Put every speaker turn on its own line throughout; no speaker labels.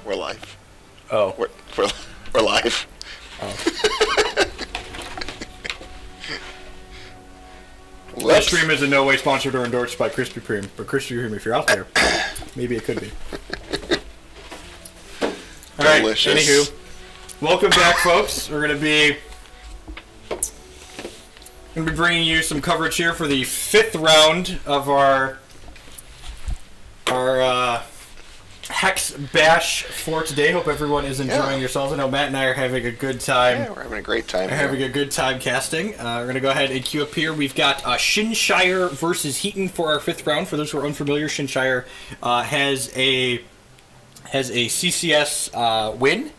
We're live.
Oh.
We're live.
Oh. This stream is in no way sponsored or endorsed by Krispy Kreme. But Krispy Kreme, if you're out there, maybe it could be. Alright, anywho. Welcome back, folks. We're going to be bringing you some coverage here for the 5th round of our HEX Bash for today. Hope everyone is enjoying yourselves. I know Matt and I are having a good time.
Yeah, we're having a great time.
We're having a good time casting. We're going to go ahead and queue up here. We've got Shinshire versus Heaton for our 5th round. For those who are unfamiliar, Shinshire has a CCS win.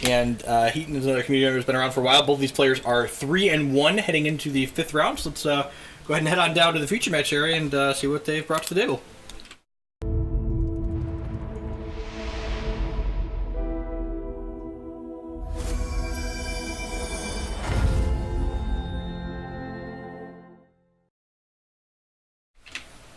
And Heaton is another community member who's been around for a while. Both of these players are 3-1 heading into the 5th round. So let's go ahead and head on down to the feature match area and see what they've brought to the table.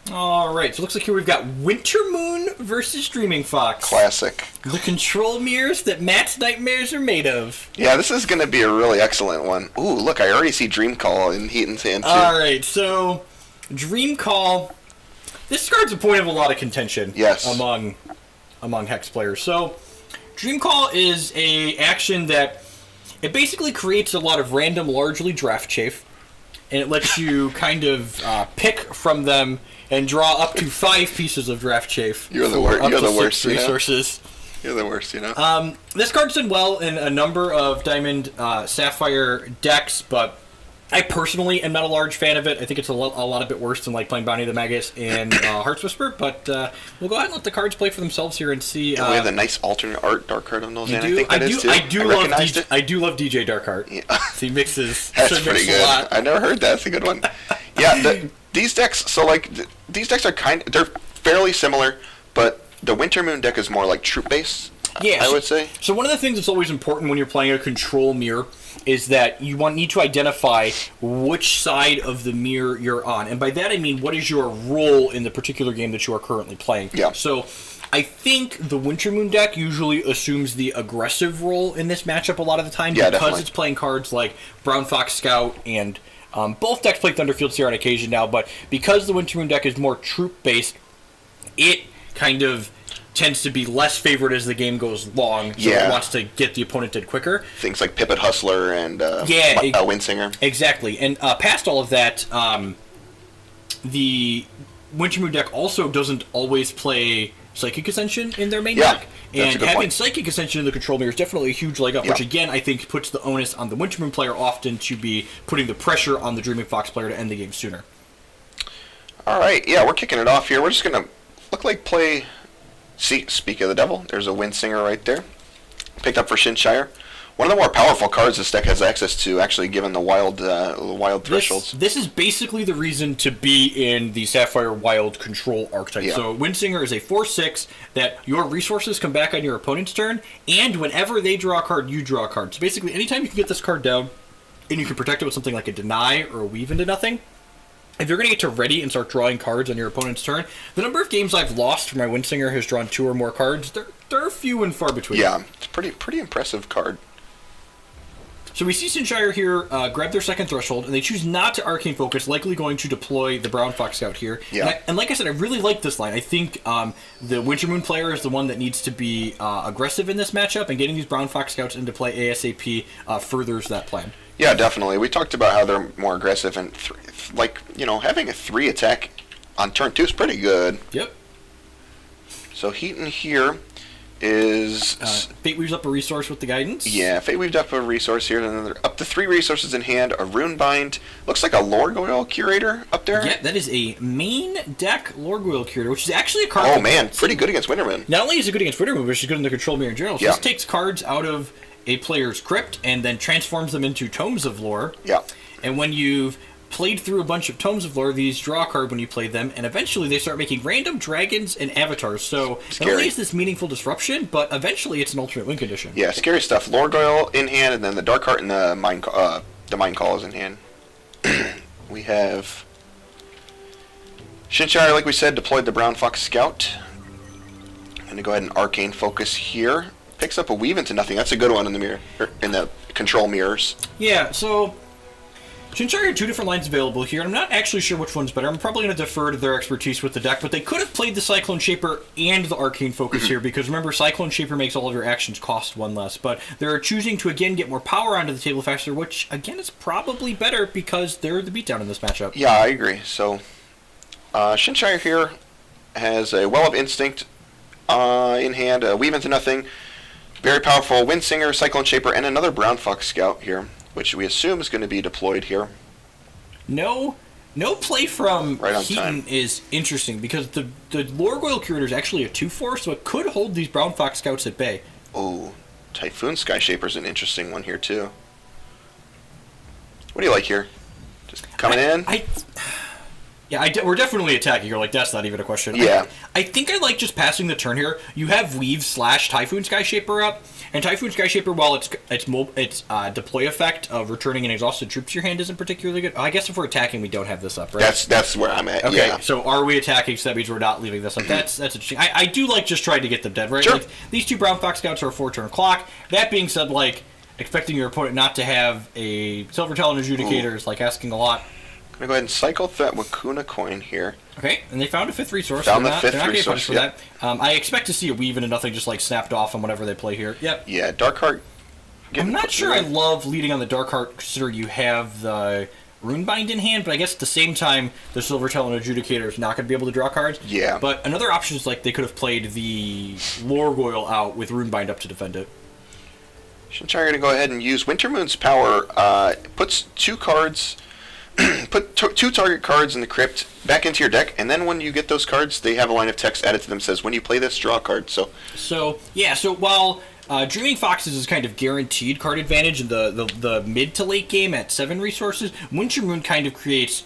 Alright, so it looks like here we've got Winter Moon versus Dreaming Fox.
Classic.
The control mirrors that Matt's nightmares are made of.
Yeah, this is going to be a really excellent one. Ooh, look, I already see Dream Call in Heaton's hand, too.
Alright, so Dream Call. This card's a point of a lot of contention among HEX players. So, Dream Call is a action that it basically creates a lot of random, largely draft chafe. And it lets you kind of pick from them and draw up to 5 pieces of draft chafe.
You're the worst.
Resources.
You're the worst, you know.
This card's done well in a number of Diamond Sapphire decks, but I personally am not a large fan of it. I think it's a lot of bit worse than like playing Bounty of the Magus and Heart's Whisper. But we'll go ahead and let the cards play for themselves here and see.
We have the nice alternate art dark card on those.
I do love DJ Dark Art. Yeah. So he mixes.
That's pretty good. A lot. I never heard that. That's a good one. Yeah, these decks. So like these decks are they're fairly similar, but the Winter Moon deck is more like troop based. Yeah, I would say.
So one of the things that's always important when you're playing a control mirror is that you need to identify which side of the mirror you're on. And by that I mean, what is your role in the particular game that you are currently playing? Yeah. So I think the Winter Moon deck usually assumes the aggressive role in this matchup a lot of the time because it's playing cards like Brown Fox Scout and both decks play Thunderfield Seer on occasion now, but because the Winter Moon deck is more troop-based, it kind of tends to be less favored as the game goes long, so it wants to get the opponent dead quicker.
Things like Pipit Hustler and Windsinger.
Exactly. And past all of that, the Winter Moon deck also doesn't always play Psychic Ascension in their main deck. And having Psychic Ascension in the control mirror is definitely a huge leg up, which again I think puts the onus on the Winter Moon player often to be putting the pressure on the Dreaming Fox player to end the game sooner.
Alright, we're kicking it off here. We're just going to play... See, speak of the devil, there's a Windsinger right there. Picked up for Shinshire. One of the more powerful cards this deck has access to, actually, given the wild thresholds.
This is basically the reason to be in the Sapphire Wild control archetype. Yeah. So Windsinger is a 4/6 that your resources come back on your opponent's turn, and whenever they draw a card, you draw a card. So basically, anytime you can get this card down, and you can protect it with something like a Deny or a Weave into Nothing, if you're going to get to ready and start drawing cards on your opponent's turn, the number of games I've lost for my Windsinger has drawn 2 or more cards. They're few and far between.
Yeah, it's a pretty impressive card.
So we see Shinshire here grab their second threshold, and they choose not to Arcane Focus, likely going to deploy the Brown Fox Scout here. Yeah. And like I said, I really like this line. I think the Winter Moon player is the one that needs to be aggressive in this matchup, and getting these Brown Fox Scouts into play ASAP furthers that plan.
Yeah, definitely. We talked about how they're more aggressive, and having a 3 attack on turn 2 is pretty good.
Yep.
So Heaton here is...
Fate weaves up a resource with the guidance.
Yeah, Fate weaved up a resource here, and then they're up to 3 resources in hand, a Runebind. Looks like a Lorgoyle Curator up there.
Yeah, that is a main deck Lorgoyle Curator, which is actually a card...
Oh man, pretty good against Wintermoon.
Not only is it good against Wintermoon, but it's good in the control mirror in general. So this takes cards out of a player's crypt and then transforms them into Tomes of Lore.
Yeah.
And when you've played through a bunch of Tomes of Lore, these draw a card when you play them, and eventually they start making random dragons and avatars. So not only is this meaningful disruption, but eventually it's an alternate win condition.
Yeah, scary stuff. Lorgoyle in hand, and then the Dark Heart and the Mind Call is in hand. We have Shinshire, like we said, deployed the Brown Fox Scout. Going to go ahead and Arcane Focus here. Picks up a Weave into Nothing. That's a good one in the mirror, in the control mirrors.
Yeah, so Shinshire had two different lines available here. I'm not actually sure which one's better. I'm probably going to defer to their expertise with the deck, but they could have played the Cyclone Shaper and the Arcane Focus here, because remember, Cyclone Shaper makes all of your actions cost one less, but they're choosing to, again, get more power onto the table faster, which, again, is probably better because they're the beatdown in this matchup.
Yeah, I agree. So, Shinshire here has a Well of Instinct in hand, a Weave into Nothing, very powerful Windsinger, Cyclone Shaper, and another Brown Fox Scout here, which we assume is going to be deployed here.
No play from
Right on
Heaton
time.
is interesting because the Lorgoyle Curator is actually a 2/4, so it could hold these Brown Fox Scouts at bay.
Oh, Typhoon Sky Shaper is an interesting one here too. What do you like here? Just coming in?
We're definitely attacking. You're like, that's not even a question.
Yeah.
I think I like just passing the turn here. You have Weave / Typhoon Sky Shaper up, and Typhoon Sky Shaper, while its deploy effect of returning an exhausted troop to your hand isn't particularly good. I guess if we're attacking, we don't have this up, right?
That's where I'm at.
Okay,
Yeah.
so are we attacking? So that means we're not leaving this up. That's interesting. I do like just trying to get them dead, right?
Sure.
Like, these two Brown Fox Scouts are a 4-turn clock. That being said, like, expecting your opponent not to have a Silver Talon Adjudicator is like asking a lot.
I'm going to go ahead and cycle that Wakuna coin here.
Okay, and they found a 5th resource.
Found
they're
the
not,
5th
they're not getting
resource,
punished for that. I expect to see a Weave into Nothing just like snapped off on whatever they play here. Yep.
Yeah, Dark Heart.
I'm not sure I love leading on the Dark Heart considering you have the Runebind in hand, but I guess at the same time, the Silver Talon Adjudicator is not going to be able to draw cards.
Yeah.
But another option is like they could have played the Lorgoyle out with Runebind up to defend it.
Shinshire going to go ahead and use Wintermoon's power. Puts two cards, two target cards in the crypt back into your deck, and then when you get those cards, they have a line of text added to them that says, when you play this, draw a card. So
while Dreaming Foxes is kind of guaranteed card advantage in the mid to late game at 7 resources, Wintermoon kind of creates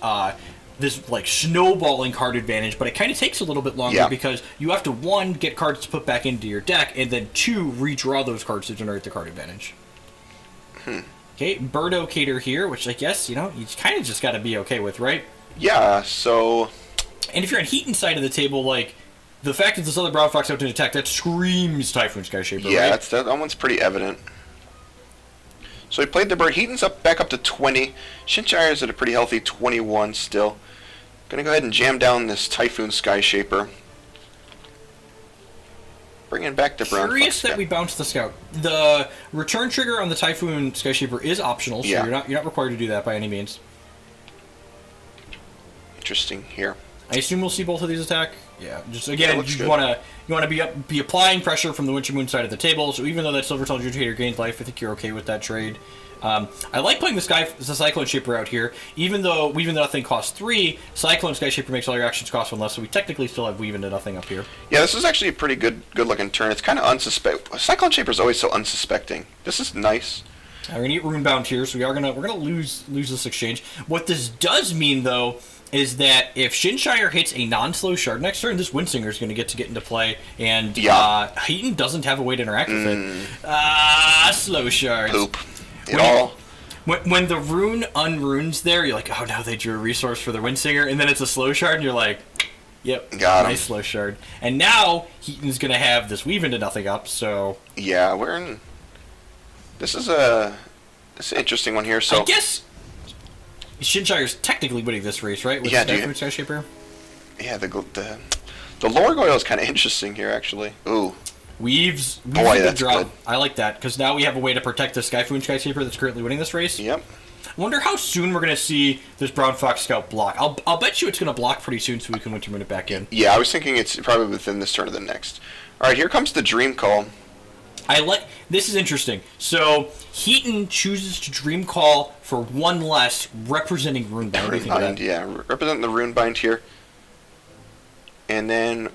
this like snowballing card advantage, but it kind of takes a little bit longer because you have to 1, get cards to put back into your deck, and then 2, redraw those cards to generate the card advantage. Okay, Birdocator here, which I guess, you kind of just got to be okay with, right?
Yeah, so...
And if you're on Heaton side of the table, like, the fact that this other Brown Fox out to attack, that screams Typhoon Sky Shaper,
yeah,
right?
that one's pretty evident. So he played the bird. Heaton's back up to 20. Shinshire's at a pretty healthy 21 still. Gonna go ahead and jam down this Typhoon Sky Shaper. Bringing back the Brown
Curious
Fox
that we bounced the Scout. The return trigger on the Typhoon Sky Shaper is optional, so
Yeah.
you're not required to do that by any means.
Interesting here.
I assume we'll see both of these attack. Yeah, just
Yeah,
again,
looks
you
good.
want to be applying pressure from the Wintermoon side of the table. So even though that Silver Talon Adjudicator gains life, I think you're okay with that trade. I like playing the Cyclone Shaper out here, even though Weave into Nothing costs 3. Cyclone Sky Shaper makes all your actions cost 1 less, so we technically still have Weave into Nothing up here.
Yeah, this is actually a pretty good looking turn. It's kind of unsuspect. Cyclone Shaper's always so unsuspecting. This is nice.
We're gonna get Runebound here, so we're gonna lose this exchange. What this does mean though is that if Shinshire hits a non-slow shard next turn, this Windsinger is going to get into play, and Heaton doesn't have a way to interact with it. Slow shards.
Poop.
When the rune unrunes there, you're like, oh, now they drew a resource for the Windsinger, and then it's a slow shard, and you're like, yep,
Got him.
nice slow shard. And now Heaton's going to have this Weave into Nothing up, so...
Yeah, we're in... This is an interesting one here, so...
I guess Shinshire's technically winning this race, right? With Typhoon Sky Shaper?
Yeah, the Lorgoyle is kind of interesting here, actually. Ooh.
Weaves
Boy,
the
that's
draw.
good.
I like that, because now we have a way to protect the Skyfoon Sky Shaper that's currently winning this race.
Yep.
I wonder how soon we're going to see this Brown Fox Scout block. I'll bet you it's going to block pretty soon so we can Wintermoon it back in.
Yeah, I was thinking it's probably within this turn or the next. Alright, here comes the Dream Call.
This is interesting. So, Heaton chooses to Dream Call for 1 less, representing Runebind. What do you think of that?
Yeah, representing the Runebind here. And then...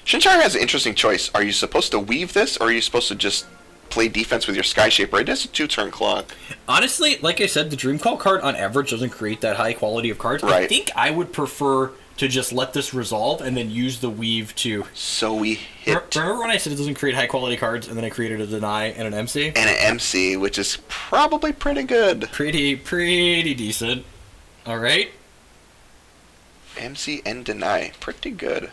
Shinshire has an interesting choice. Are you supposed to weave this, or are you supposed to just play defense with your Sky Shaper? It is a 2-turn clock.
Honestly, like I said, the Dream Call card on average doesn't create that high quality of cards.
Right.
I think I would prefer to just let this resolve and then use the weave to...
So we hit...
Remember when I said it doesn't create high quality cards, and then I created a Deny and an MC?
And an MC, which is probably pretty good.
Pretty decent. Alright.
MC and Deny. Pretty good.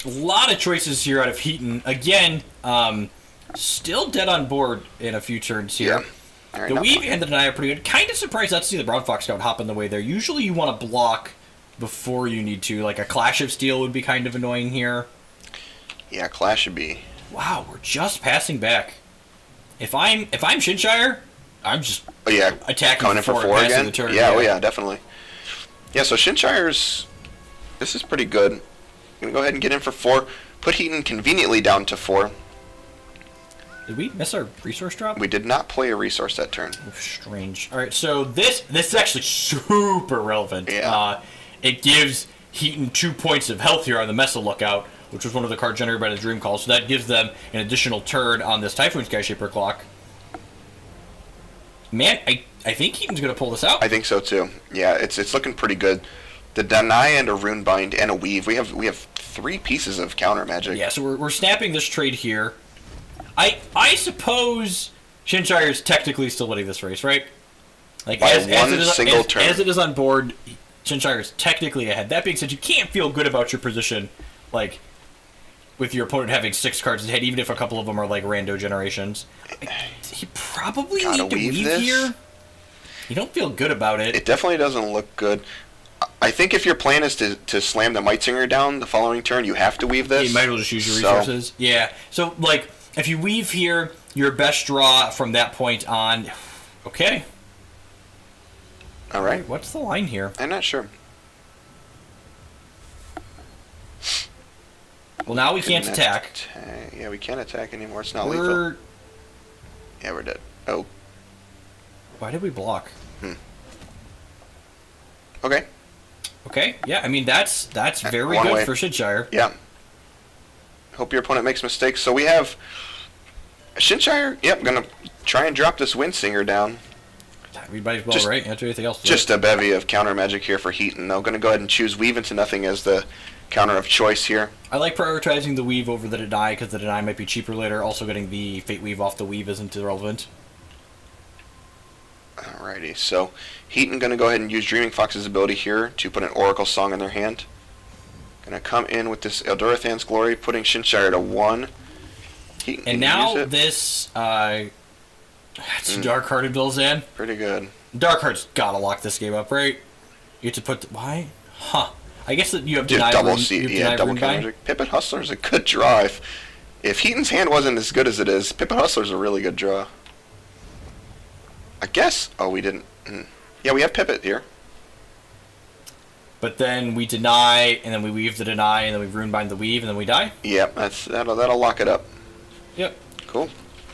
A lot of choices here out of Heaton. Again, still dead on board in a few turns here.
Yeah. All right,
The
not
Weave
blocking.
and the Deny are pretty good. Kind of surprised not to see the Brown Fox Scout hop in the way there. Usually you want to block before you need to. Like a Clash of Steel would be kind of annoying here.
Yeah, Clash should be.
Wow, we're just passing back. If I'm Shinshire, I'm just
Oh yeah,
attacking
coming in for
and
4
passing
again.
the turn.
Yeah, oh yeah, definitely. Yeah, so Shinshire's. This is pretty good. I'm gonna go ahead and get in for 4. Put Heaton conveniently down to 4.
Did we miss our resource drop?
We did not play a resource that turn.
Oh, strange. All right, so this is actually super relevant.
Yeah.
It gives Heaton 2 points of health here on the Mesa Lookout, which was one of the cards generated by the Dream Call. So that gives them an additional turn on this Typhoon Skyshaper clock. Man, I think Heaton's going to pull this out.
I think so too. Yeah, it's looking pretty good. The Deny and a Rune Bind and a Weave. We have 3 pieces of counter magic.
Yeah, so we're snapping this trade here. I suppose Shinshire is technically still winning this race, right? Like
By one single turn.
As it is on board, Shinshire is technically ahead. That being said, you can't feel good about your position, like with your opponent having 6 cards ahead, even if a couple of them are like rando generations. You probably
Gotta
need to
weave
weave
this.
here. You don't feel good about it.
It definitely doesn't look good. I think if your plan is to slam the Mightsinger down the following turn, you have to weave this.
You might as well just use your
So-
resources. Yeah. So like if you weave here, your best draw from that point on. Okay.
All right.
What's the line here?
I'm not sure.
Well, now we can't
Couldn't
attack.
Yeah, we can't attack anymore. It's not lethal.
We're.
Yeah, we're dead. Oh,
Why did we block?
okay.
Okay. Yeah. I mean that's very
One
good
way.
for Shinshire.
Yeah. Hope your opponent makes mistakes. So we have Shinshire. Yep, gonna try and drop this Windsinger down.
We might as well,
Just-
right? After anything else.
Just a bevy of counter magic here for Heaton. Though, gonna go ahead and choose Weave into Nothing as the counter of choice here.
I like prioritizing the weave over the deny because the deny might be cheaper later. Also, getting the fate weave off the weave isn't irrelevant.
Alrighty, so Heaton gonna go ahead and use Dreaming Fox's ability here to put an Oracle Song in their hand. Gonna come in with this Eldorathan's Glory, putting Shinshire to 1. Heaton
And
can
now
use it.
this that's Dark Hearted Bilzan.
Pretty good.
Dark Heart's gotta lock this game up, right? You have to put why? Huh. I guess that you have
Just
denied
double
rune-
C,
you have
yeah,
denied
double
rune
counter
bind.
magic. Pipit Hustler's a good draw. If Heaton's hand wasn't as good as it is, Pipit Hustler's a really good draw. I guess. Oh, we didn't. Yeah, we have Pipit here.
But then we deny, and then we weave the deny, and then we rune bind the weave, and then we die.
Yep, that'll lock it up.
Yep.
Cool.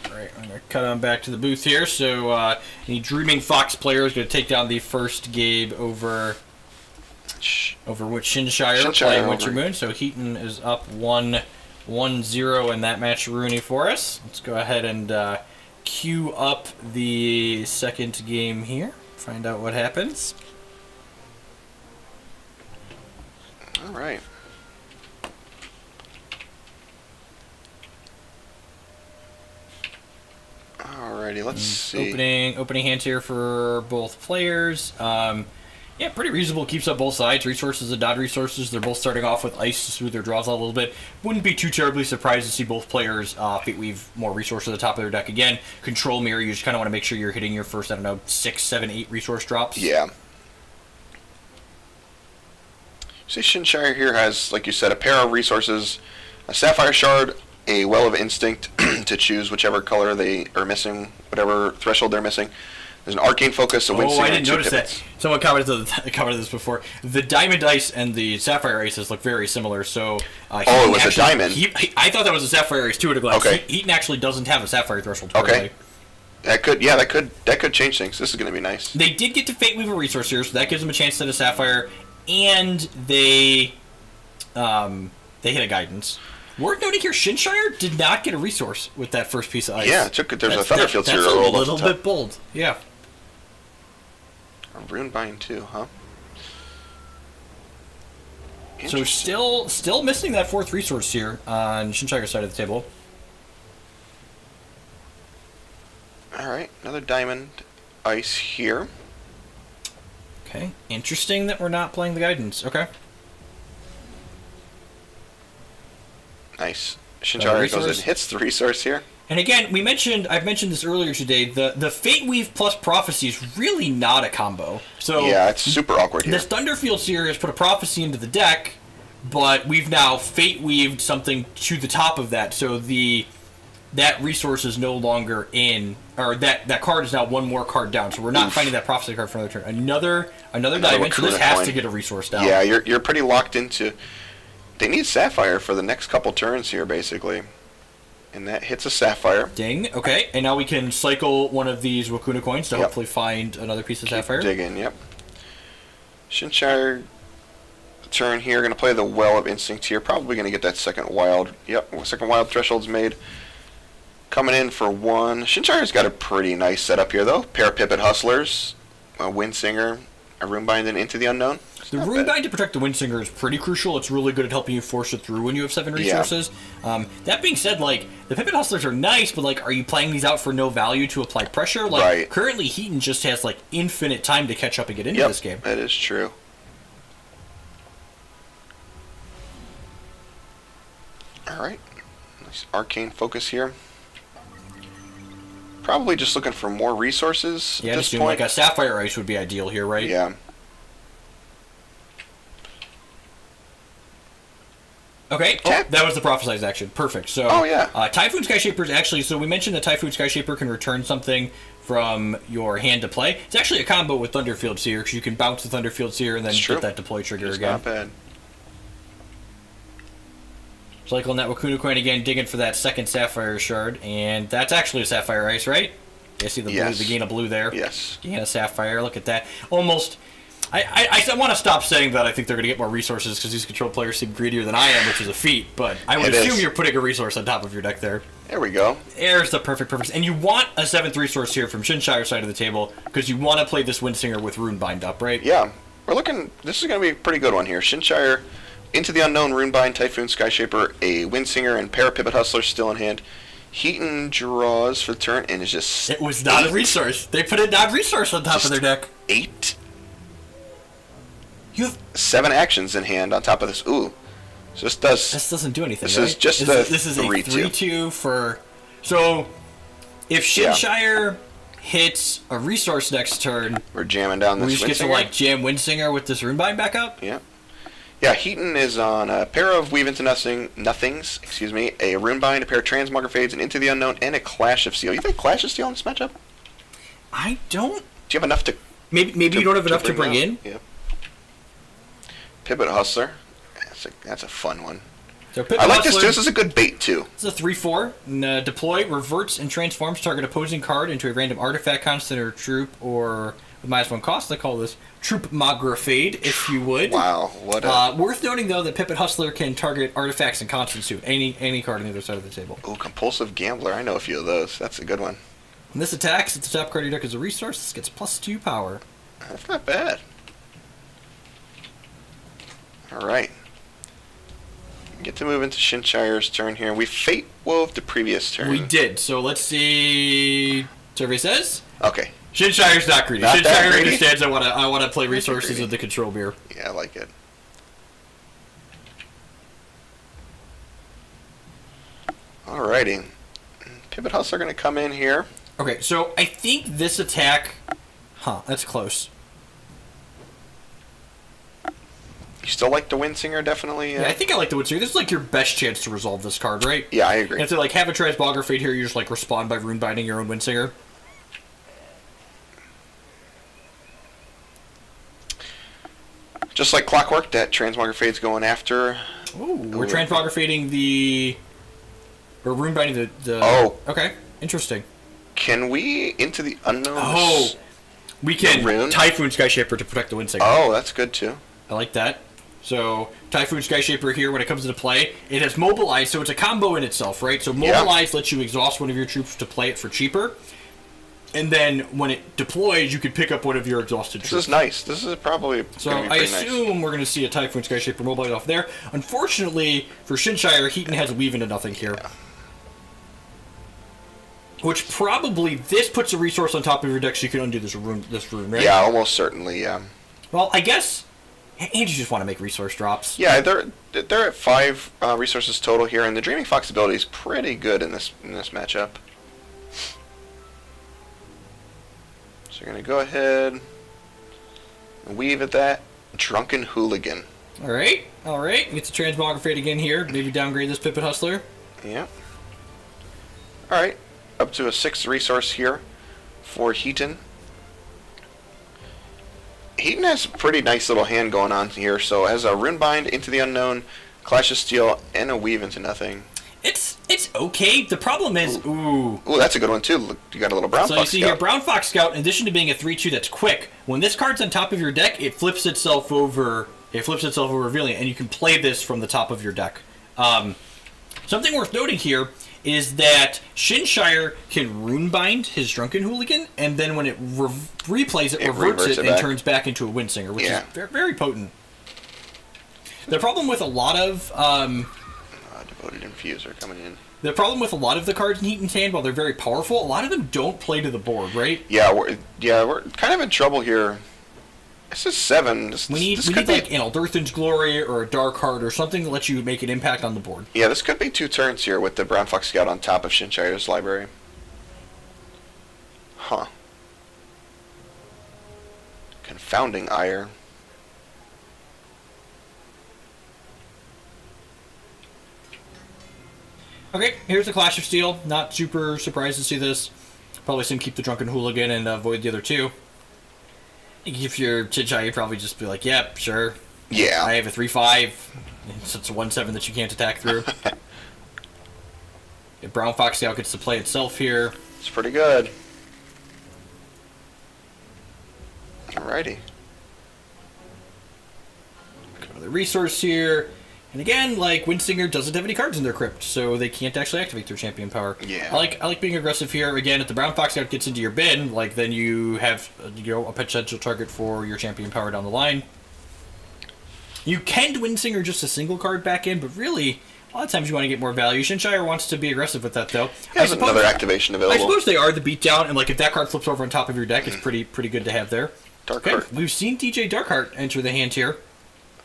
Alright, I'm going to cut on back to the booth here. So, any Dreaming Fox player is going to take down the first game over which Shinshire playing
over.
Winter Moon. So, Heaton is up 1-0 in that match, Rooney, for us. Let's go ahead and queue up the second game here. Find out what happens.
All right. Alrighty, let's see.
Opening hands here for both players. Yeah, pretty reasonable. Keeps up both sides. Resources and non-resources. They're both starting off with ice to smooth their draws out a little bit. Wouldn't be too terribly surprised to see both players Fate Weave more resources at the top of their deck. Again, Control Mirror, you just kind of want to make sure you're hitting your first, I don't know, 6, 7, 8 resource drops.
Yeah. See, Shinshire here has, like you said, a pair of resources, a Sapphire Shard, a Well of Instinct to choose whichever color they are missing, whatever threshold they're missing. There's an Arcane Focus, a Windsinger,
Oh, I
and
didn't
2
notice
Pivots.
that. Someone commented this before. The Diamond Ice and the Sapphire Ices look very similar. So,
it was a diamond.
I thought that was a Sapphire Ice too at a glance.
Okay.
Heaton actually doesn't have a Sapphire threshold.
Okay.
Currently.
That could change things. This is going to be nice.
They did get to Fate Weave a resource here, so that gives them a chance to hit a Sapphire, and they hit a Guidance. Worth noting here, Shinshire did not get a resource with that first piece of ice.
Yeah, there's a Thunderfield
That's
here
a
rolled off
little
the top.
bit bold. Yeah.
A Rune Bind too, huh?
So still missing that fourth resource here on Shinshire's side of the table.
Alright, another Diamond Ice here.
Okay. Interesting that we're not playing the Guidance. Okay.
Nice. Shinshire goes and hits the resource here.
And again, I've mentioned this earlier today, the Fate Weave plus Prophecy is really not a combo. So
yeah, it's super awkward here.
This Thunderfield Seer has put a Prophecy into the deck, but we've now Fate Weaved something to the top of that, so that resource is no longer in, or that card is now one more card down, so we're not finding that Prophecy card for another turn. Another diamond, so this has to get a resource down.
Yeah, you're pretty locked into... They need Sapphire for the next couple turns here, basically. And that hits a Sapphire.
Ding. Okay, and now we can cycle one of these Wakuna coins to hopefully find another piece of Sapphire.
Digging, yep. Shinshire, turn here, going to play the Well of Instinct here. Probably going to get that second wild. Yep, second wild threshold's made. Coming in for one. Shinshire's got a pretty nice setup here, though. Pair of Pipit Hustlers, a Windsinger, a Runebind, and Into the Unknown.
The Runebind to protect the Windsinger is pretty crucial. It's really good at helping you force it through when you have 7 resources.
Yeah.
That being said, like, the Pipit Hustlers are nice, but, like, are you playing these out for no value to apply pressure? Like, currently Heaton just has, like, infinite time to catch up and get into this game.
That is true. Alright. Nice arcane focus here. Probably just looking for more resources at this point.
Like a Sapphire Ice would be ideal here, right?
Yeah.
Okay, that was the Prophesized action. Perfect. So, Typhoon Skyshaper is actually... So we mentioned that Typhoon Skyshaper can return something from your hand to play. It's actually a combo with Thunderfield Seer, because you can bounce the Thunderfield Seer and then get that deploy trigger again.
Not bad.
Cycling that Wakuna coin again, digging for that second Sapphire Shard, and that's actually a Sapphire Ice, right? You see the blue, the gain of blue there?
Yes.
Gain of Sapphire, look at that. Almost... I want to stop saying that I think they're going to get more resources because these control players seem greedier than I am, which is a feat, but I would assume you're putting a resource on top of your deck there.
There we go.
There's the perfect purpose. And you want a 7th resource here from Shinshire's side of the table because you want to play this Windsinger with Runebind up, right?
Yeah. We're looking... This is going to be a pretty good one here. Shinshire, Into the Unknown, Runebind, Typhoon Skyshaper, a Windsinger, and pair of Pipit Hustlers still in hand. Heaton draws for the turn and is just...
It was not a resource. They put a non-resource on top of their deck.
8?
You have
7 actions in hand on top of this. Ooh. This
doesn't do anything,
This
right?
is just
this is a 3-2 for... So, if Shinshire hits a resource next turn...
We're jamming down this Windsinger.
We just get to, like, jam Windsinger with this Runebind back up?
Yeah. Yeah, Heaton is on a pair of Weave Into Nothings, a Runebind, a pair of Transmogre Fades, and Into the Unknown, and a Clash of Steel. You think Clash of Steel in this matchup?
I don't...
Do you have enough to...
Maybe you don't have enough to bring in?
Yeah. Pipit Hustler. That's a fun one.
So
I like this too. This is a good bait too.
It's a 3/4. Deploy, reverts, and transforms target opposing card into a random artifact, constant, or troop, or with -1 cost. I call this Troop Magra Fade, if you would.
Wow, what a...
Worth noting though that Pipit Hustler can target artifacts and constants too. Any card on the other side of the table.
Ooh, Compulsive Gambler. I know a few of those. That's a good one.
When this attacks, if the top card of your deck is a resource, this gets +2 power.
That's not bad. Alright. Get to move into Shinshire's turn here. We Fate Wove the previous turn.
We did. So let's see. Survey says.
Okay.
Shinshire's not greedy.
Not
Shinshire understands I want to play resources of the control mirror.
Yeah, I like it. Alrighty. Pipit Hustler going to come in here.
Okay, so I think this attack... that's close.
You still like the Windsinger, definitely?
Yeah, I think I like the Windsinger. This is like your best chance to resolve this card, right?
Yeah, I agree.
And if they like have a Transmogre Fade here, you just like respond by Runebinding your own Windsinger.
Just like clockwork, that Transmogre Fade's going after...
Ooh, we're Transmogre Fading the... We're Runebinding the...
Oh.
Okay, interesting.
Can we Into the Unknown?
Oh! We can Typhoon Skyshaper to protect the Windsinger.
Oh, that's good too.
I like that. So, Typhoon Skyshaper here, when it comes into play, it has Mobilize, so it's a combo in itself, right? So, Mobilize lets you exhaust one of your troops to play it for cheaper. And then, when it deploys, you can pick up one of your exhausted troops.
This is nice. This is probably
So, I assume we're going to see a Typhoon Skyshaper Mobilize off there. Unfortunately, for Shinshire, Heaton has a Weave Into Nothing here.
Yeah.
Which probably, this puts a resource on top of your deck so you can undo this rune, right?
Yeah, almost certainly, yeah.
Well, I guess... And you just want to make resource drops.
Yeah, they're at 5 resources total here, and the Dreaming Fox ability is pretty good in this matchup. So you're gonna go ahead and weave at that Drunken Hooligan.
All right. Get the transmography again here. Maybe downgrade this Pipit Hustler.
Yeah. All right, up to a 6th resource here for Heaton. Heaton has a pretty nice little hand going on here. So it has a Runebind, Into the Unknown, Clash of Steel, and a Weave into Nothing.
It's okay. The problem is, ooh,
that's a good one too. Look, you got a little Brown
so
Fox
you see here, Brown Fox Scout. In addition to being a 3/2 that's quick, when this card's on top of your deck, it flips itself over. Revealing it, and you can play this from the top of your deck. Something worth noting here is that Shinshire can Runebind his Drunken Hooligan, and then when it replays it, reverts it and turns back into a Windsinger, which is very, very potent. The problem with a lot of
Devoted Infuser coming in.
The problem with a lot of the cards in Heaton's hand, while they're very powerful, a lot of them don't play to the board, right?
Yeah, we're kind of in trouble here. This is 7.
We need like an Aldurthan's Glory or a Dark Heart or something to let you make an impact on the board.
Yeah, this could be 2 turns here with the Brown Fox Scout on top of Shinshire's library. Huh. Confounding Ire.
Okay, here's the Clash of Steel. Not super surprised to see this. Probably see him keep the Drunken Hooligan and avoid the other 2. If you're Shinshire, you'd probably just be like, yep, sure.
Yeah.
I have a 3/5. So it's a 1/7 that you can't attack through. Brown Fox Scout gets to play itself here.
It's pretty good. Alrighty.
Go to the resource here. And again, like, Windsinger doesn't have any cards in their crypt, so they can't actually activate their champion power.
Yeah.
I like being aggressive here. Again, if the Brown Fox Scout gets into your bin, like, then you have a potential target for your champion power down the line. You can Windsinger just a single card back in, but really, a lot of times you want to get more value. Shinshire wants to be aggressive with that, though.
He has another activation available.
I suppose they are the beatdown, and like if that card flips over on top of your deck, it's pretty good to have there.
Darkheart.
We've seen DJ Darkheart enter the hand here.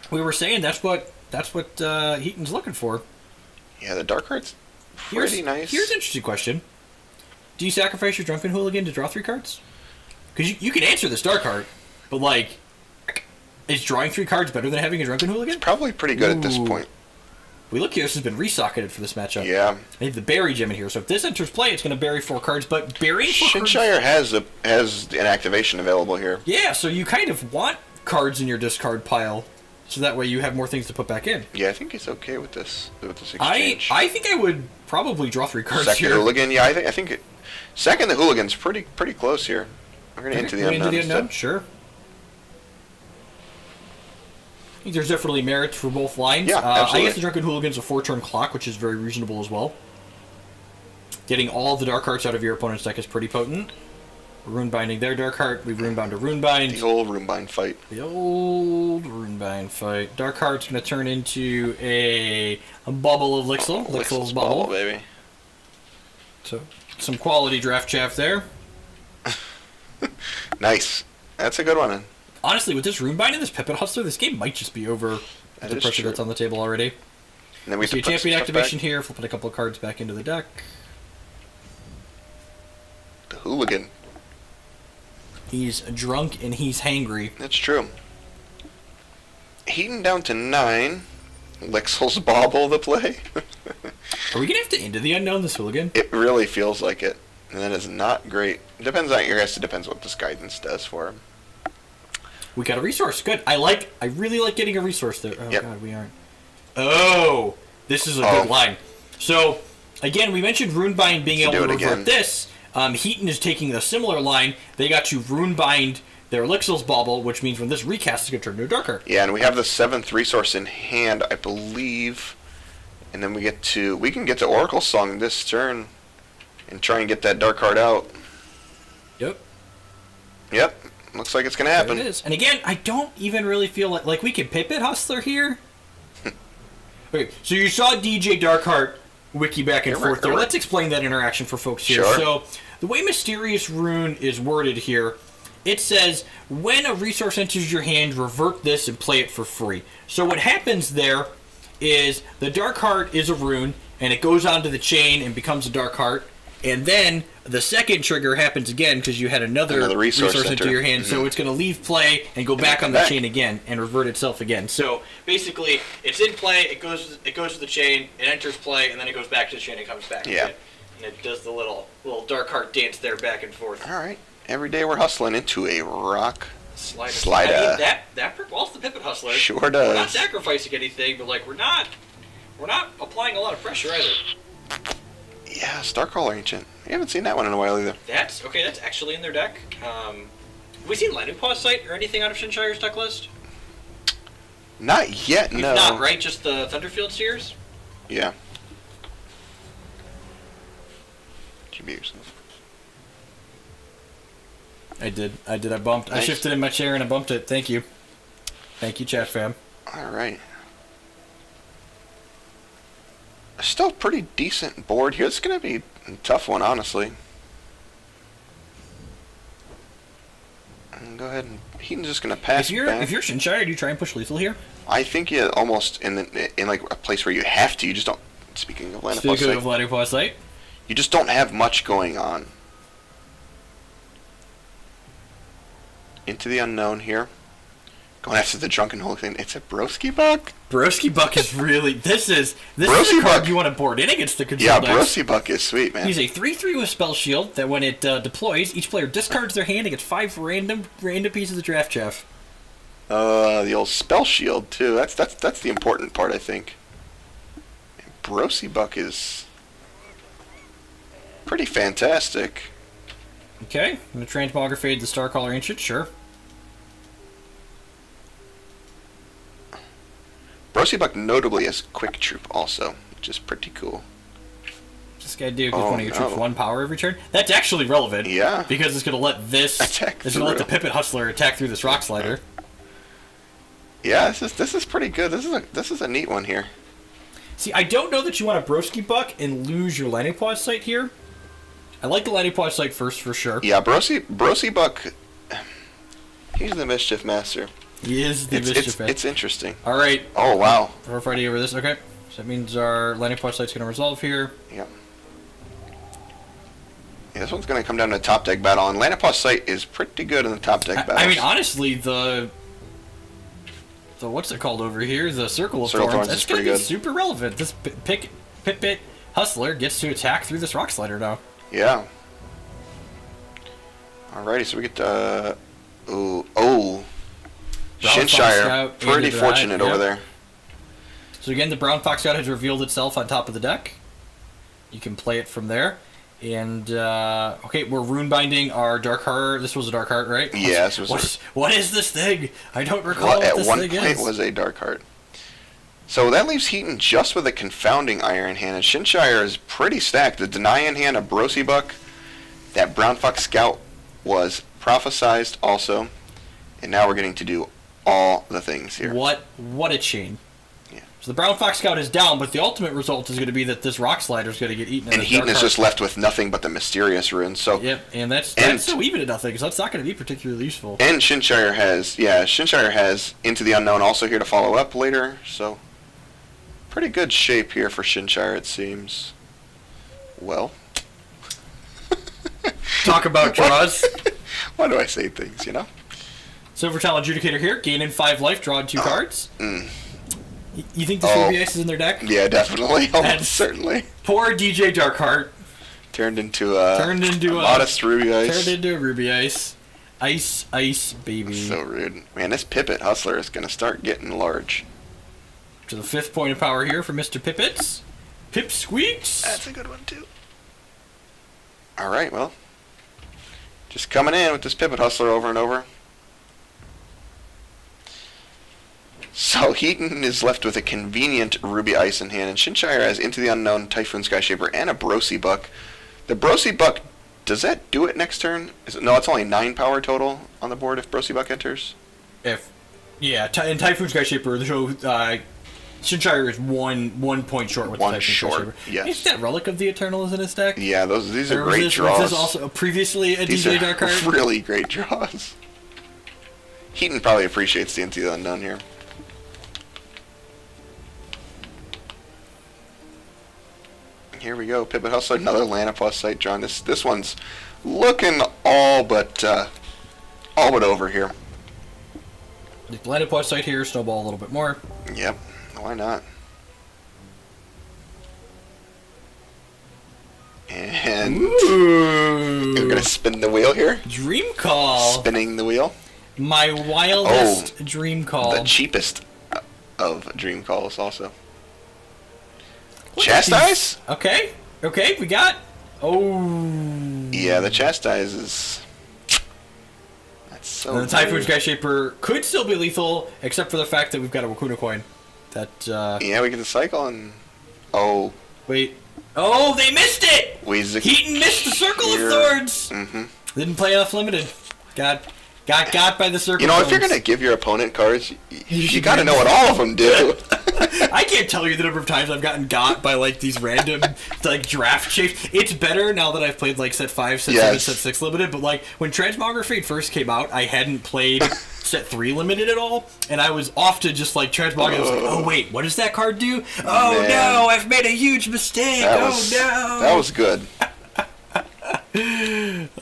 We were saying that's what Heaton's looking for.
Yeah, the Darkheart's pretty nice.
Here's an interesting question: do you sacrifice your Drunken Hooligan to draw 3 cards? Because you can answer this Darkheart, but like, is drawing 3 cards better than having a Drunken Hooligan?
It's probably pretty good at this point.
We look here, this has been resocketed for this matchup.
Yeah.
They have the Bury Gem in here, so if this enters play, it's going to bury 4 cards, but burying 4 cards...
Shinshire has an activation available here.
Yeah, so you kind of want cards in your discard pile, so that way you have more things to put back in.
Yeah, I think he's okay with this exchange.
I think I would probably draw 3 cards
Second
here.
Hooligan, yeah, I think second the Hooligan's pretty close here. We're going to Into the Unknown.
Into the Unknown, sure. I think there's definitely merit for both lines.
Yeah, absolutely.
I guess the Drunken Hooligan's a 4-turn clock, which is very reasonable as well. Getting all the Dark Hearts out of your opponent's deck is pretty potent. Rune binding their Dark Heart. We've Runebound to Runebind.
The old Runebind fight.
The old Runebind fight. Dark Heart's going to turn into a bubble of Lixil. Lixil's bubble.
Baby.
So, some quality draft chaff there.
Nice. That's a good one.
Honestly, with this Runebind and this Pipit Hustler, this game might just be over with the pressure that's on the table already.
And then we
see a champion activation here, flipping a couple of cards back into the deck.
The Hooligan.
He's drunk and he's hangry.
That's true. Heaton down to 9. Lixil's Bauble the play.
Are we going to have to Into the Unknown this Hooligan?
It really feels like it. And that is not great. It depends on, I guess it depends what this guidance does for him.
We got a resource. Good. I really like getting a resource there. Oh,
yep.
God, we aren't. Oh! This is a good line. So, again, we mentioned Runebind being able to revert this. Heaton is taking a similar line. They got to Runebind their Lixil's Bauble, which means when this recast is going to turn into a Dark Heart.
Yeah, and we have the 7th resource in hand, I believe. And then we can get to Oracle Song this turn and try and get that Dark Heart out.
Yep.
Yep. Looks like it's going to happen.
There it is. And again, I don't even really feel like we can Pipit Hustler here. Okay, so you saw DJ Darkheart wiki back and forth there. Let's explain that interaction for folks here.
Sure.
So, the way Mysterious Rune is worded here it says, when a resource enters your hand, revert this and play it for free. So what happens there is the Dark Heart is a rune, and it goes onto the chain and becomes a Dark Heart. And then the second trigger happens again because you had another resource into your hand. So it's going to leave play and go back on the chain again and revert itself again. So basically, it's in play, it goes to the chain, it enters play, and then it goes back to the chain and comes back.
Yeah.
And it does the little Dark Heart dance there back and forth.
All right. Every day we're hustling into a rock
Slider. I mean, that perks the Pipit Hustler.
Sure does.
We're not sacrificing anything, but like we're not applying a lot of pressure either.
Yeah, Starcaller Ancient. We haven't seen that one in a while either.
That's actually in their deck. Have we seen Lightning Paw Sight or anything out of Shinshire's deck list?
Not yet, no.
Not, right? Just the Thunderfield Seers?
Yeah. Did you mute yourself?
I did. I bumped.
Nice.
I shifted in my chair and I bumped it. Thank you. Thank you, chat fam.
All right. Still pretty decent board here. It's going to be a tough one, honestly. And go ahead and Heaton's just going to pass.
If you're Shinshire, do you try and push lethal here?
I think you almost in like a place where you have to. You just don't. Speaking of Lightning
Paw Sight,
you just don't have much going on. Into the unknown here. Going after the Drunken Hooligan. It's a Broski Buck.
Broski Buck is really this is a card you want to board in against the control decks.
Broski Buck is sweet, man.
He's a 3/3 with Spell Shield that when it deploys, each player discards their hand and gets 5 random pieces of draft chaff.
The old Spell Shield too. That's the important part, I think. Broski Buck is pretty fantastic.
Okay, I'm going to Transmogrifade the Starcaller Ancient, sure.
Broski Buck notably has Quick Troop also, which is pretty cool.
What's this guy do? Gives one of your troops 1 power every turn? That's actually relevant.
Yeah.
Because it's going to let this... It's going to let the Pipit Hustler attack through this Rock Slider.
Yeah, this is pretty good. This is a neat one here.
See, I don't know that you want a Broski Buck and lose your Lightning Paw Sight here. I like the Lightning Paw Sight first, for sure.
Yeah, Broski Buck, he's the Mischief Master.
He is the Mischief Master.
It's interesting.
All right.
Oh, wow.
We're fighting over this. Okay. So that means our Lightning Paw Sight's going to resolve here.
Yep. Yeah, this one's going to come down to a top deck battle, and Lightning Paw Sight is pretty good in the top deck battle.
I mean, honestly, the what's it called over here? The Circle of Thorns. That's going to be super relevant. This Pipit Hustler gets to attack through this Rock Slider now.
Yeah. Alrighty, so we get Shinshire, pretty fortunate over there.
So again, the Brown Fox Scout has revealed itself on top of the deck. You can play it from there. And, okay, we're rune binding our Dark Heart. This was a Dark Heart, right?
Yeah, this was
what is this thing? I don't recall what this thing is.
At one point was a Dark Heart. So that leaves Heaton just with a Confounding Ire in hand, and Shinshire is pretty stacked. The Deny in hand, a Broski Buck, that Brown Fox Scout was prophesized also, and now we're getting to do all the things here.
What a chain.
Yeah.
So the Brown Fox Scout is down, but the ultimate result is going to be that this Rock Slider is going to get eaten.
And Heaton is just left with nothing but the Mysterious Runes. So
yep, and that's so even at nothing, so that's not going to be particularly useful.
And Shinshire has Into the Unknown also here to follow up later, so pretty good shape here for Shinshire, it seems. Well.
Talk about draws.
Why do I say things, you know?
Silver Talent Adjudicator here, gaining 5 life, drawing 2 cards. You think this Ruby Ice is in their deck?
Yeah, definitely. Certainly.
Poor DJ Darkheart.
Turned into a modest Ruby Ice.
Turned into a Ruby Ice. Ice, baby.
So rude. Man, this Pipit Hustler is going to start getting large.
To the 5th point of power here for Mr. Pippets. Pip Squeaks.
That's a good one, too. Alright, well. Just coming in with this Pipit Hustler over and over. So Heaton is left with a convenient Ruby Ice in hand, and Shinshire has Into the Unknown, Typhoon Skyshaper, and a Broski Buck. The Broski Buck, does that do it next turn? No, it's only 9 power total on the board if Broski Buck enters.
And Typhoon Skyshaper, Shinshire is one point short with
One
the Typhoon
short,
Skyshaper.
yes.
Is that Relic of the Eternals in his deck?
Yeah, these are
Or was
great
this,
draws.
Was this also previously a
These
DJ
are
Dark card?
really great draws. Heaton probably appreciates the Into the Unknown here. Here we go. Pivot Hustle, another Lana plus site drawn. This one's looking all but over here.
The Landed Plus site here, snowball a little bit more.
Yep. Why not? And
Ooh.
we're gonna spin the wheel here.
Dream Call.
Spinning the wheel.
My wildest dream call.
The cheapest of dream calls also.
Look at
Chastise?
these. Okay, we got. Oh.
Yeah, the Chastise is. That's so.
And the Typhoon
weird.
Skyshaper could still be lethal, except for the fact that we've got a Wakuna coin. That.
Yeah, we get the cycle and. Oh.
Wait. Oh, they missed it!
Weezik.
Heaton missed the Circle
Here.
of Thorns!
Mm-hmm.
Didn't play enough limited. Got by the Circle
You know,
of
if you're
Thorns.
gonna give your opponent cards, you
should
gotta
do
know what all of them do.
I can't tell you the number of times I've gotten got by like these random like draft shapes. It's better now that I've played like set 5, set 7,
Yes.
set 6 limited, but like when Transmography first came out, I hadn't played set 3 limited at all, and I was off to just like Transmography. I was like, oh wait, what does that card do? Oh
Man.
no, I've made a huge mistake.
That was good.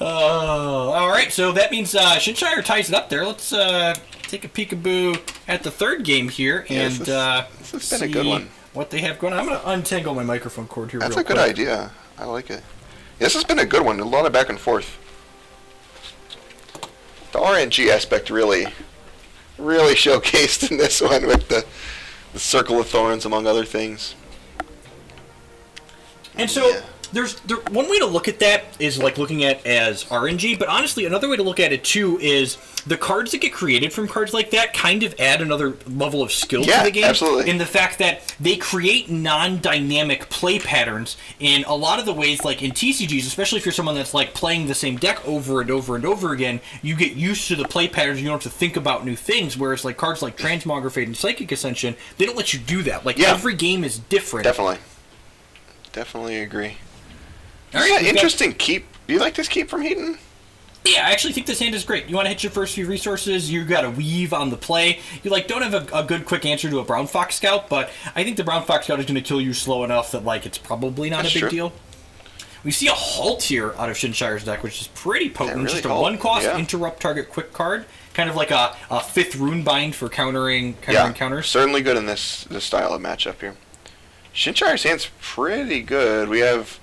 Alright, so that means Shinshire ties it up there. Let's take a peekaboo at the third game here and
this has been a good
see
one.
what they have going on. I'm going to untangle my microphone cord here
That's
real
a good
quick.
idea. I like it. This has been a good one. A lot of back and forth. The RNG aspect really showcased in this one with the Circle of Thorns, among other things.
And so
Yeah.
there's one way to look at that is like looking at as RNG, but honestly another way to look at it too is the cards that get created from cards like that kind of add another level of skill
Yeah,
to the game.
absolutely.
In the fact that they create non-dynamic play patterns in a lot of the ways, like in TCGs, especially if you're someone that's like playing the same deck over and over and over again, you get used to the play patterns, you don't have to think about new things, whereas like cards like Transmography and Psychic Ascension, they don't let you do that. Like
Yeah.
every game is different.
Definitely agree.
All right,
Yeah,
we've got-
interesting keep. Do you like this keep from Heaton?
Yeah, I actually think this hand is great. You want to hit your first few resources, you got to weave on the play. You like don't have a good quick answer to a Brown Fox Scout, but I think the Brown Fox Scout is going to kill you slow enough that like it's probably not
That's
a big
true.
deal. We see a Halt here out of Shinshire's deck, which is pretty potent.
really
Just a
Halt,
1-cost
yeah.
interrupt target quick card, kind of like a 5th rune bind for countering counters.
Certainly good in this style of matchup here. Shinshire's hand's pretty good. We have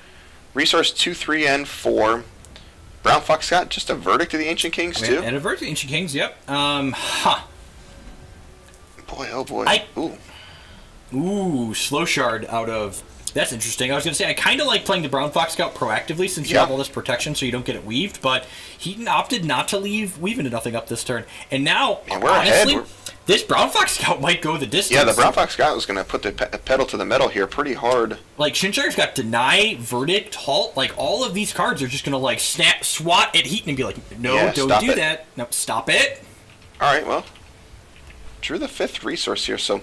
resource 2, 3, and 4. Brown Fox got just a Verdict of the Ancient Kings too.
And Avert the Ancient Kings, yep.
Boy, oh boy. Ooh.
Slow Shard out of... That's interesting. I was going to say, I kind of like playing the Brown Fox Scout proactively since you
Yeah.
have all this protection so you don't get it weaved, but Heaton opted not to leave weave into nothing up this turn. And now,
Yeah, we're
honestly,
ahead.
this Brown Fox Scout might go the distance.
Yeah, the Brown Fox Scout was going to put the pedal to the metal here pretty hard.
Like, Shinshire's got Deny, Verdict, Halt. Like, all of these cards are just going to, like, swat at Heaton and be like, no,
Yeah,
don't
stop
do
it.
that. No, stop it.
All right, well, drew the 5th resource here, so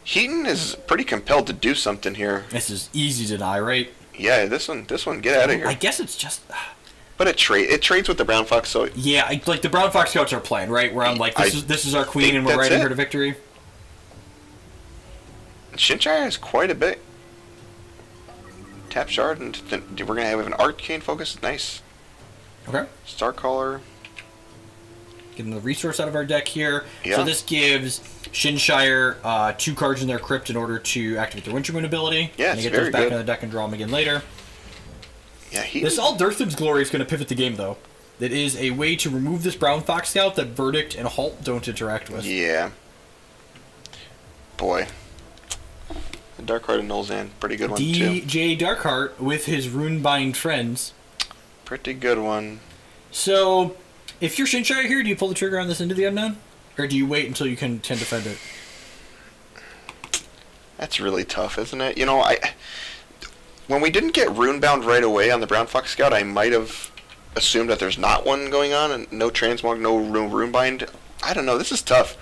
Heaton is pretty compelled to do something here.
This is easy to deny, right?
Yeah, this one, get out of here.
I guess it's just...
But it trades with the Brown Fox, so
Yeah, like the Brown Fox Scouts are playing, right? Where I'm like, this is our queen
think
and we're
that's
riding
it.
her to victory.
Shinshire has quite a bit. Tap Shard, and we're going to have an Arcane Focus. Nice.
Okay.
Starcaller.
Getting the resource out of our deck here.
Yeah.
So this gives Shinshire 2 cards in their crypt in order to activate their Winter Moon ability.
Yeah,
and
it's
get
very
those back
good.
in the deck and draw them again later.
Yeah,
This All Dirtham's Glory is going to pivot the game, though. That is a way to remove this Brown Fox Scout that Verdict and Halt don't interact with.
Yeah. Boy. The Dark Heart of Nolzan, pretty good one too.
DJ Darkheart with his Runebind friends.
Pretty good one.
So, if you're Shinshire here, do you pull the trigger on this Into the Unknown? Or do you wait until you can defend it?
That's really tough, isn't it? You know, when we didn't get Runebound right away on the Brown Fox Scout, I might have assumed that there's not one going on, and no Transmog, no Runebind. I don't know, this is tough.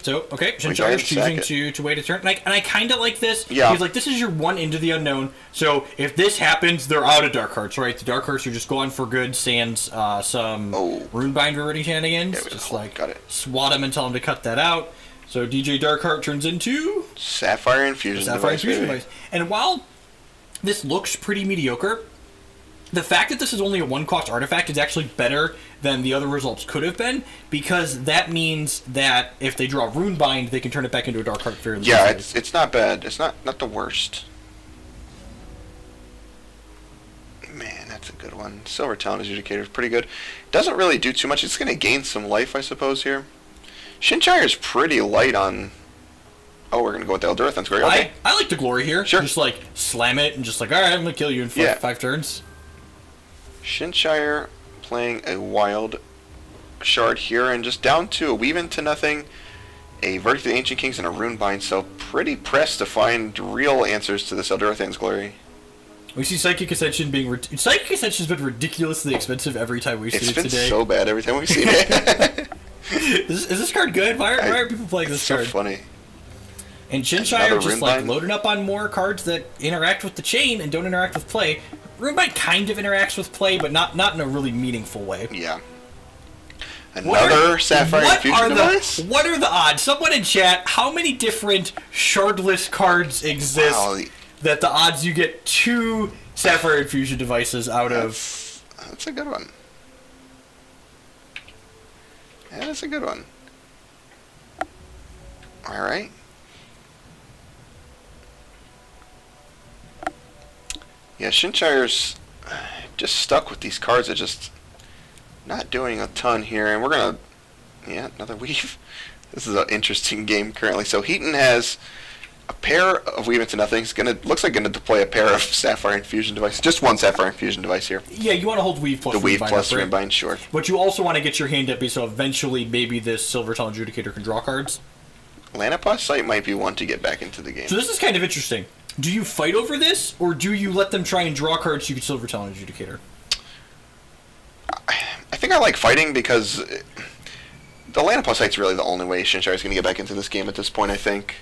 So, okay,
We go ahead
Shinshire's
and sack
choosing to wait a turn. And I kind of like this.
Yeah.
Because, like, this is your one into the unknown. So, if this happens, they're out of Dark Hearts, right? The Dark Hearts are just going for good, sans some Runebind ready shenanigans.
Yeah,
just,
got it.
swat them and tell them to cut that out. So, DJ Darkheart turns into...
Sapphire Infusion device.
And while this looks pretty mediocre, the fact that this is only a 1-cost artifact is actually better than the other results could have been, because that means that if they draw Runebind, they can turn it back into a Dark Heart fairly
Yeah,
easily.
it's not bad. It's not the worst. Man, that's a good one. Silver Talon Adjudicator is pretty good. Doesn't really do too much. It's going to gain some life, I suppose, here. Shinshire is pretty light on... Oh, we're going to go with the Eldurathan's Glory. Okay.
I like the Glory here.
Sure.
Just, like, slam it and just like, alright, I'm going to kill you in 5 turns.
Shinshire playing a Wild Shard here, and just down to a Weave Into Nothing, a Verdict of the Ancient Kings, and a Runebind, so pretty pressed to find real answers to this Eldurathan's Glory.
We see Psychic Ascension being... Psychic Ascension's been ridiculously expensive every time we've seen it today.
It's been so bad every time we've seen it.
Is this card good? Why are people playing this card?
It's so funny.
And Shinshire just like loading up on more cards that interact with the chain and don't interact with play. Runebind kind of interacts with play, but not in a really meaningful way.
Yeah. Another Sapphire Infusion device?
What are the odds? Someone in chat, how many different shardless cards exist that the odds you get 2 Sapphire Infusion devices out of?
That's a good one. Yeah, that's a good one. Alright. Yeah, Shinshire's just stuck with these cards that just not doing a ton here, and we're gonna another Weave. This is an interesting game currently. So Heaton has a pair of Weave Into Nothings. Looks like gonna deploy a pair of Sapphire Infusion devices. Just one Sapphire Infusion device here.
Yeah, you want to hold Weave plus
the Weave
Runebind
plus
up, right?
Runebind, sure.
But you also want to get your hand up so eventually maybe this Silver Talon Adjudicator can draw cards.
Lanapos Sight might be one to get back into the game.
So this is kind of interesting. Do you fight over this, or do you let them try and draw cards so you can Silver Talon Adjudicator?
I think I like fighting because the Lanapos Sight's really the only way Shinshire is going to get back into this game at this point, I think.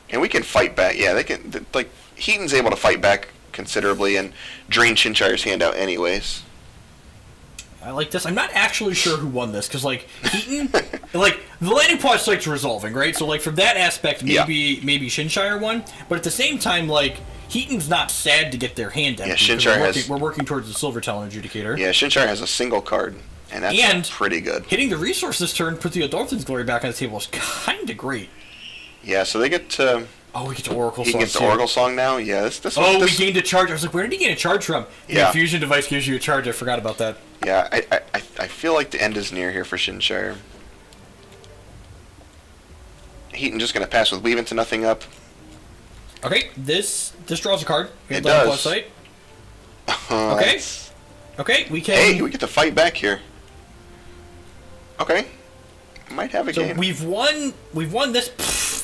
And we can fight back. Yeah, they can. Like, Heaton's able to fight back considerably and drain Shinshire's hand out anyways.
I like this. I'm not actually sure who won this, because, like, Heaton... like, the landing pod site's resolving, right? So, like, from that aspect, maybe Shinshire won. But at the same time, like, Heaton's not sad to get their hand empty.
Yeah, Shinshire
we're working towards the Silver Talon Adjudicator.
Yeah, Shinshire has a single card, and that's pretty good.
Hitting the resource this turn, put the Eldurathan's Glory back on the table is kind of great.
Yeah, so they get to...
Oh, we get to Oracle Song.
He gets the Oracle Song now? Yeah, this
we gained a charge. I was like, where did he gain a charge from? The infusion device gives you a charge. I forgot about that.
Yeah, I feel like the end is near here for Shinshire. Heaton just going to pass with Weave Into Nothing up.
Okay, this draws a card.
It does.
Sight. Okay. Okay, we can...
Hey, we get to fight back here. Okay. Might have a game.
So we've won this...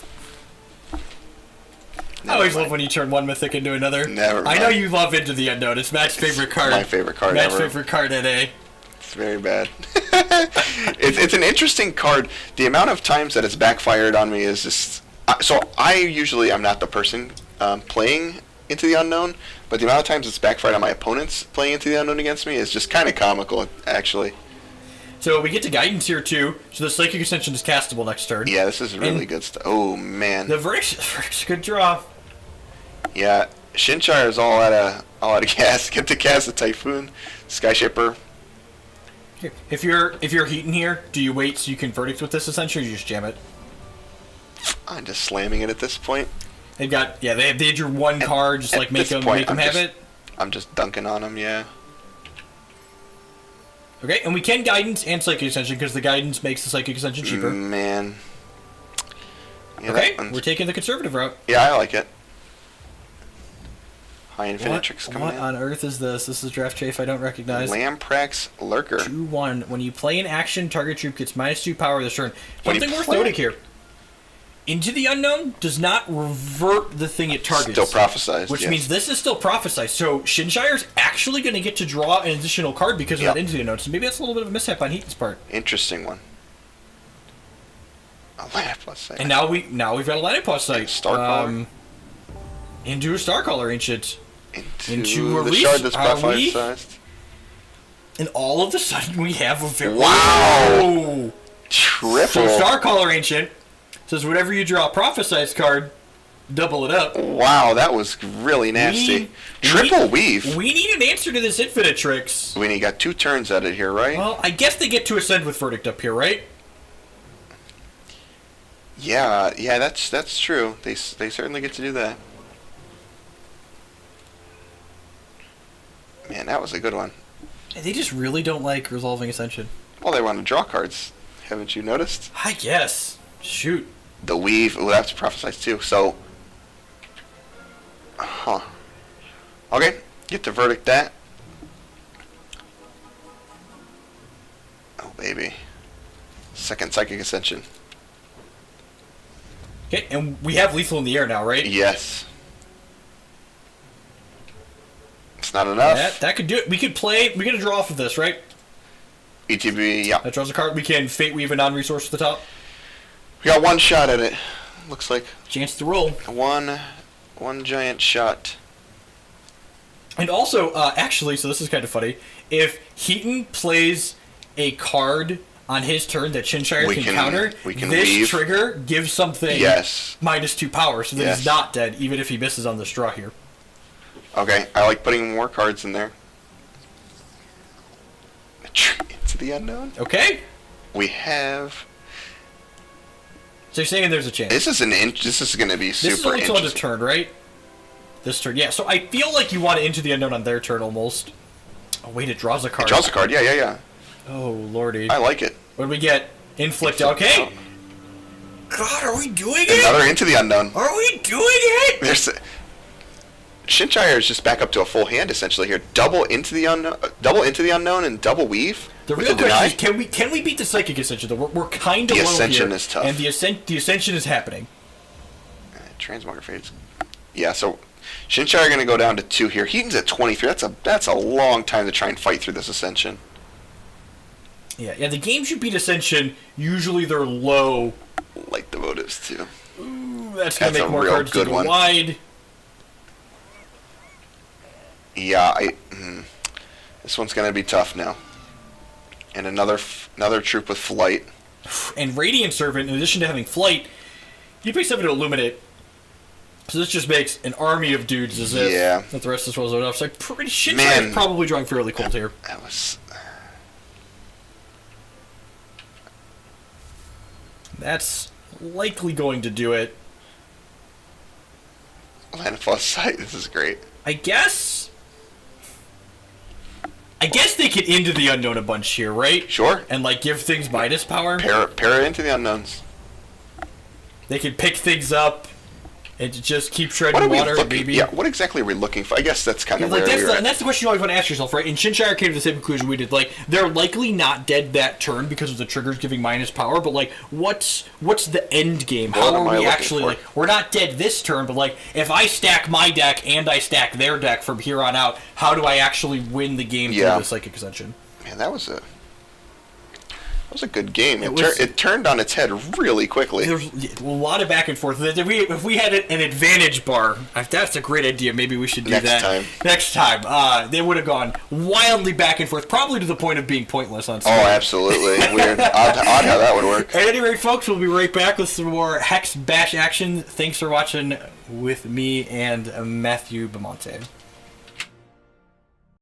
I always love when you turn one mythic into another.
Never mind.
I know you love Into the Unknown. It's Matt's favorite card.
My favorite card
Matt's
ever.
favorite card NA.
It's very bad. it's an interesting card. The amount of times that it's backfired on me is just... So I usually am not the person playing Into the Unknown, but the amount of times it's backfired on my opponents playing Into the Unknown against me is just kind of comical, actually.
So we get to Guidance here, too. So the Psychic Ascension is castable next turn.
Yeah, this is really good stuff. Oh, man.
The Verdict's a good draw.
Yeah, Shinshire is all out of gas. Get to cast a Typhoon, Skyshaper.
If you're Heaton here, do you wait so you can Verdict with this Ascension, or you just jam it?
I'm just slamming it at this point.
They had your one card, just like make them have it.
I'm just dunking on them, yeah.
Okay, and we can Guidance and Psychic Ascension because the Guidance makes the Psychic Ascension cheaper.
Man. Yeah,
okay, we're taking the conservative route.
Yeah, I like it. High Infinitrix coming in.
What on earth is this? This is Draft Chafe I don't recognize.
Lamprax Lurker.
2/1. When you play an action, target troop gets -2 power this turn. Something worth noting here. Into the Unknown does not revert the thing it targets.
Still prophesized,
which means this is still prophesized. So Shinshire's actually going to get to draw an additional card because of that Into the Unknown. So maybe that's a little bit of a mishap on Heaton's part.
Interesting one. A land plus sight.
And now we've got a land plus sight.
Star Caller.
Into a Star Caller Ancient. Into a
the
Reef.
shard that's
Are
Pathfinder
we?
sized.
And all of a sudden we have a very...
Wow!
Whoa!
Triple.
So Star Caller Ancient says whenever you draw a Prophesized card, double it up.
Wow, that was really nasty. Triple Weave.
We need an answer to this Infinite Tricks.
We got 2 turns at it here, right?
Well, I guess they get to ascend with Verdict up here, right?
Yeah, that's true. They certainly get to do that. Man, that was a good one.
They just really don't like Resolving Ascension.
Well, they want to draw cards. Haven't you noticed?
I guess. Shoot.
The Weave. Oh, that's prophesized too. So, okay, get to Verdict that. Oh baby. Second Psychic Ascension.
Okay, and we have Lethal in the Air now, right?
Yes. It's not enough.
That could do it. We could draw off of this, right?
ETB, yeah.
That draws a card. We can Fate Weave a non-resource to the top.
We got 1 shot at it. Looks like
Chance to roll.
one giant shot.
And also, actually, so this is kind of funny. If Heaton plays a card on his turn that Shinshire can counter,
this
weave. Trigger gives something -2 power, so that he's not dead, even if he misses on this draw here.
Okay, I like putting more cards in there. Into the Unknown.
Okay.
We have.
So you're saying there's a chance.
This is This is going to be super
This is only till end of
interesting.
turn, right? This turn, yeah. So I feel like you want to Into the Unknown on their turn almost. Oh wait, it draws a card.
It draws a card. Yeah.
Oh lordy.
I like it.
What do we get? Inflict. Okay. God, are we doing it?
Another Into the Unknown.
Are we doing it?
There's. Shinshire is just back up to a full hand essentially here. Double Into the Unknown, and double Weave.
The real question is, can we beat the Psychic Ascension? Though we're kind of low here.
The Ascension is tough,
and the Ascension is happening.
Transmogger Fades. Yeah, so Shinshire are going to go down to 2 here. Heaton's at 23. That's a long time to try and fight through this Ascension.
Yeah. The games you beat Ascension, usually they're low.
Like the Votives too.
Ooh, that's going to make more
real
cards
good
to go
one.
wide.
Yeah, this one's going to be tough now. And another troop with Flight.
And Radiant Servant, in addition to having Flight, you pay 7 to Illuminate. So this just makes an army of dudes as if that the rest of this was enough. So I'm pretty Shinshire is probably drawing fairly cold here.
That was.
That's likely going to do it.
Land plus sight. This is great.
I guess they could Into the Unknown a bunch here, right?
Sure.
And like give things Midas power.
Para Into the Unknowns.
They could pick things up and just keep treading water, maybe.
Yeah, what exactly are we looking for? I guess that's kind of where we're at.
And that's the question you always want to ask yourself, right? And Shinshire came to the same conclusion we did. Like, they're likely not dead that turn because of the triggers giving minus power, but like, what's the end game? How are we actually, like, we're not dead this turn, but like, if I stack my deck and I stack their deck from here on out, how do I actually win the game through the Psychic Ascension?
Man, that was a good game. It turned on its head really quickly.
There was a lot of back and forth. If we had an advantage bar, that's a great idea. Maybe we should do that next time. They would have gone wildly back and forth, probably to the point of being pointless on screen.
Oh, absolutely. Weird. Odd how that would work.
At any rate, folks, we'll be right back with some more HEX Bash action. Thanks for watching with me and Matthew Bimonte.